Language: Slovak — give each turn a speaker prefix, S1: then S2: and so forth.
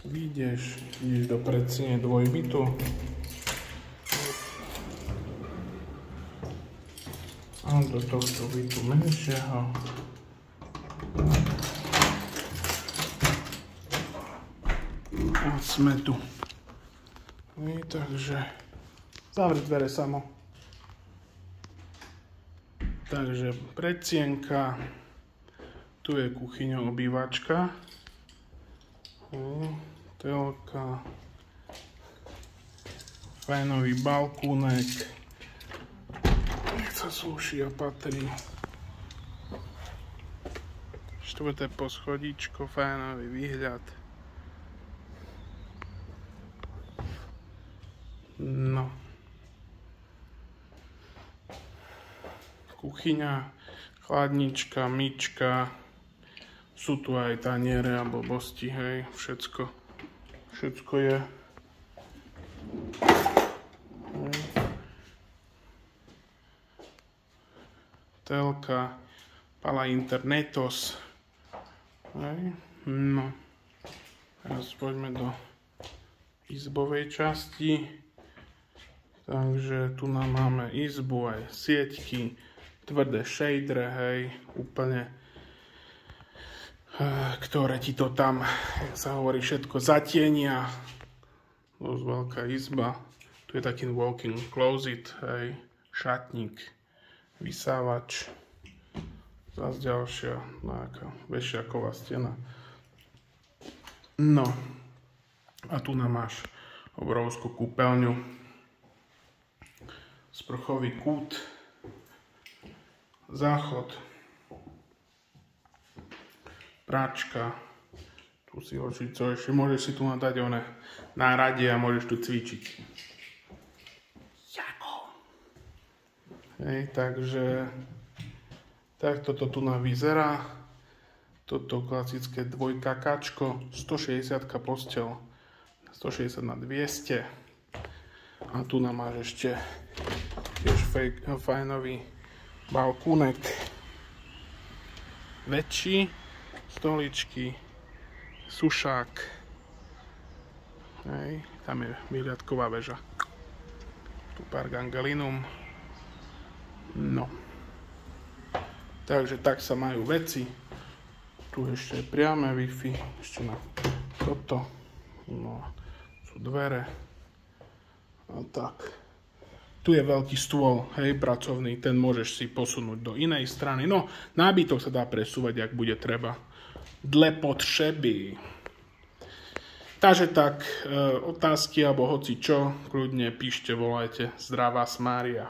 S1: Ideš do predsiene dvojbytu. A do tohto bytu menšieho. A sme tu. Takže zavrieť dvere samo. Takže predsienka. Tu je kuchyňa, obývačka. Telka. Fajnový balkónek. Nech sa slúši a patrí. Štvrté poschodíčko, fajnový výhľad. No. Kuchyňa, chladnička, myčka. Sú tu aj taniere a blbosti, hej, všetko je. Telka, pala internetos, hej, no. Teraz poďme do izbovej časti. Takže tu nám máme izbu, aj sieťky, tvrdé shadere, hej, úplne, ktoré ti to tam, jak sa hovorí, všetko zatienia. Dosť veľká izba. Tu je taký walk-in closet, hej, šatník, vysávač. Zas ďalšia nejaká vešiaková stena. No. A tu nám máš obrovskú kúpeľňu. Sprchový kút. Záchod. Práčka. Tu si hočí, co ešte, môžeš si tu nadať one náradie a môžeš tu cvičiť. Jako. Hej, takže takto to tu vyzerá. Toto klasické dvojkakáčko, 160 posteľ, 160 na 200. A tu nám máš ešte tiež fajnový balkónek. Väčší. Stoličky, sušák, hej, tam je vyhliadková väža, tu pargangelinum, no, takže tak sa majú veci, tu ešte je priame Wi-Fi, ešte na toto, no, sú dvere, a tak. Tu je veľký stôl, hej, pracovný, ten môžeš si posunúť do inej strany, no, nábytok sa dá presúvať, ak bude treba. Dle potřeby. Takže tak, otázky alebo hoci čo, kľudne píšte, volajte. Zdravá Mária.